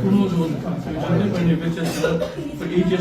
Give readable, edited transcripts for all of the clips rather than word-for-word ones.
Chromosome জানতে পারিনি বেঁচে ছিল তো এই যে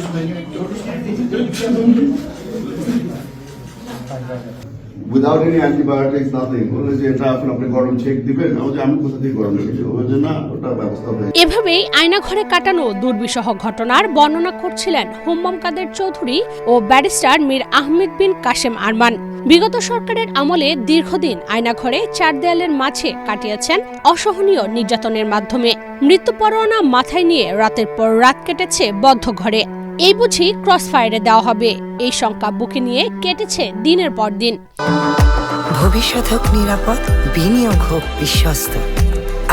without any antibiotics nothing বলে যে এটা এখন আপনি গরম চেক দিবেন আমি কোথা থেকে গরম রেখেছি ওই যে না ওটা ব্যবস্থা হয়েছে। এভাবেই আয়নাঘরে কাটানো দুর্বিষহ ঘটনার বর্ণনা করছিলেন হুম্মাম কাদের চৌধুরী ও ব্যারিস্টার মীর আহমেদ বিন কাশেম আরমান। বিগত সরকারের আমলে দীর্ঘদিন আয়নাঘরে চার দেয়ালের মাঝে কাটিয়েছেন অসহনীয় নির্যাতনের মাধ্যমে। মৃত্যু পরোয়ানা মাথায় নিয়ে রাতের পর রাত কেটেছে বদ্ধ ঘরে। এই বুঝি ক্রসফায়ারে দেওয়া হবে, এই শঙ্কা বুকে নিয়ে কেটেছে দিনের পর দিন। ভবিষ্যৎ হোক নিরাপদ, বিনিয়োগ হোক বিশ্বস্ত,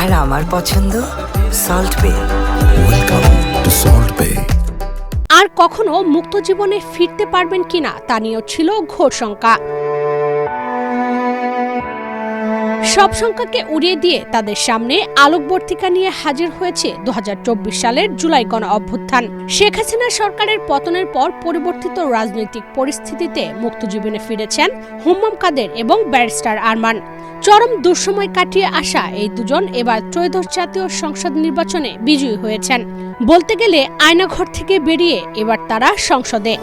আর আমার পছন্দ সল্ট বে। ওয়েলকাম টু সল্ট বে। আর কখনো মুক্ত জীবনে ফিরতে পারবেন কিনা তা নিয়েও ছিল ঘোর শঙ্কা। সব শঙ্কাকে উড়িয়ে দিয়ে তাদের সামনে আলোকবর্তিকা নিয়ে হাজির হয়েছে 2024 সালের জুলাই গণ অভ্যুত্থান। শেখ হাসিনা সরকারের পতনের পর পরিবর্তিত রাজনৈতিক পরিস্থিতিতে মুক্তজীবনে ফিরেছেন হুম্মাম কাদের এবং ব্যারিস্টার আরমান। চরম দুঃসময় কাটিয়ে আসা এই দুজন এবার ত্রয়োদশ জাতীয় সংসদ নির্বাচনে বিজয়ী হয়েছেন। বলতে গেলে আয়নাঘর থেকে বেরিয়ে এবার তারা সংসদে।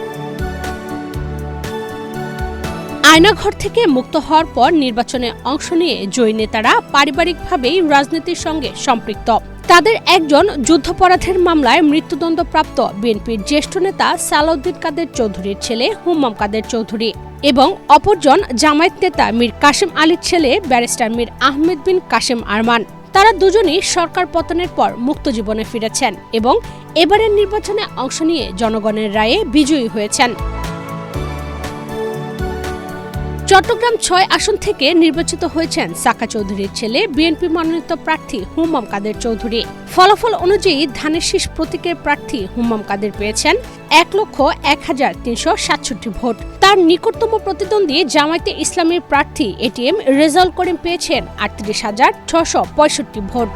আয়নাঘর থেকে মুক্ত হওয়ার পর নির্বাচনে অংশ নিয়ে জয়ী নেতারা পারিবারিকভাবেই রাজনীতির সঙ্গে সম্পৃক্ত। তাদের একজন যুদ্ধাপরাধের মামলায় মৃত্যুদণ্ডপ্রাপ্ত বিএনপির জ্যেষ্ঠ নেতা সালাউদ্দিন কাদের চৌধুরীর ছেলে হুম্মাম কাদের চৌধুরী এবং অপরজন জামায়াত নেতা মীর কাশেম আলীর ছেলে ব্যারিস্টার মীর আহমেদ বিন কাশেম আরমান। তারা দুজনই সরকার পতনের পর মুক্ত জীবনে ফিরেছেন এবং এবারের নির্বাচনে অংশ নিয়ে জনগণের রায়ে বিজয়ী হয়েছেন। চট্টগ্রাম ৬ আসন থেকে নির্বাচিত হয়েছেন সাকা চৌধুরীর ছেলে বিএনপি মনোনীত প্রার্থী হুম্মাম কাদের চৌধুরী। ফলাফল অনুযায়ী ধানের শীষ প্রতীকের প্রার্থী হুম্মাম কাদের পেয়েছেন ১,০১,৩৬৭ ভোট। তার নিকটতম প্রতিদ্বন্দ্বী জামায়াতে ইসলামীর প্রার্থী এটিএম রেজাউল করিম পেয়েছেন ৩৮,৬৬৫ ভোট।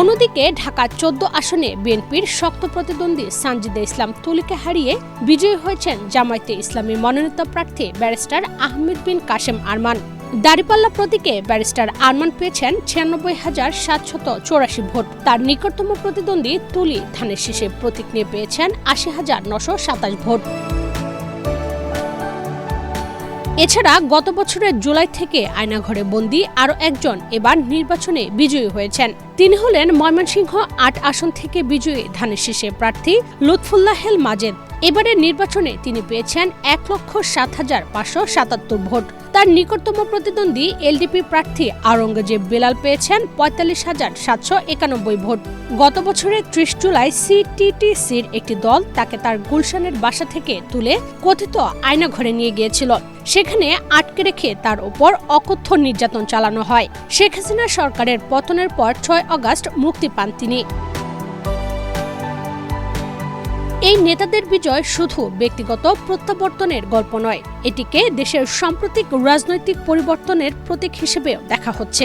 অন্যদিকে ঢাকা ১৪ আসনে বিএনপির শক্ত প্রতিদ্বন্দ্বী সানজিদা ইসলাম তুলিকে হারিয়ে বিজয়ী হয়েছেন জামায়াতে ইসলামী মনোনীত প্রার্থী ব্যারিস্টার আহমেদ বিন কাশেম আরমান। দাঁড়িপাল্লা প্রতীকে ব্যারিস্টার আরমান পেয়েছেন ৯৬,৭৮৪ ভোট। তার নিকটতম প্রতিদ্বন্দ্বী তুলি ধানের শীষে প্রতীক নিয়ে পেয়েছেন ৮০,৯২৭ ভোট। এছাড়া গত বছরের জুলাই থেকে আয়নাঘরে বন্দী আরও একজন এবার নির্বাচনে বিজয়ী হয়েছেন। তিনি হলেন ময়মনসিংহ ৮ আসন থেকে বিজয়ী ধানের শীষে প্রার্থী লুৎফুল্লাহেল মাজেদ। এবারের নির্বাচনে তিনি পেয়েছেন ১,০৭,৫৭৭ ভোট। তার নিকটতম প্রতিদ্বন্দ্বী এলডিপি প্রার্থী আওরঙ্গজেব বেলাল পেয়েছেন ৪৫,৭৯১ ভোট। গত বছরের ৩০ জুলাই সিটিটিসির একটি দল তাকে তার গুলশানের বাসা থেকে তুলে কথিত আয়নাঘরে নিয়ে গিয়েছিল। সেখানে আটকে রেখে তার উপর অকথ্য নির্যাতন চালানো হয়। শেখ হাসিনা সরকারের পতনের পর ৬ আগস্ট মুক্তি পান তিনি। এই নেতাদের বিজয় শুধু ব্যক্তিগত প্রত্যাবর্তনের গল্প নয়, এটিকে দেশের সাম্প্রতিক রাজনৈতিক পরিবর্তনের প্রতীক হিসেবেও দেখা হচ্ছে।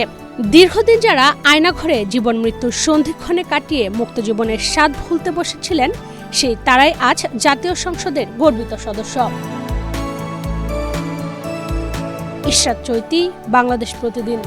দীর্ঘদিন যারা আয়নাঘরে জীবন মৃত্যুর সন্ধিক্ষণে কাটিয়ে মুক্ত জীবনের স্বাদ ভুলতে বসেছিলেন, সেই তারাই আজ জাতীয় সংসদের গর্বিত সদস্য। ইশরাত চৈতি, বাংলাদেশ প্রতিদিন।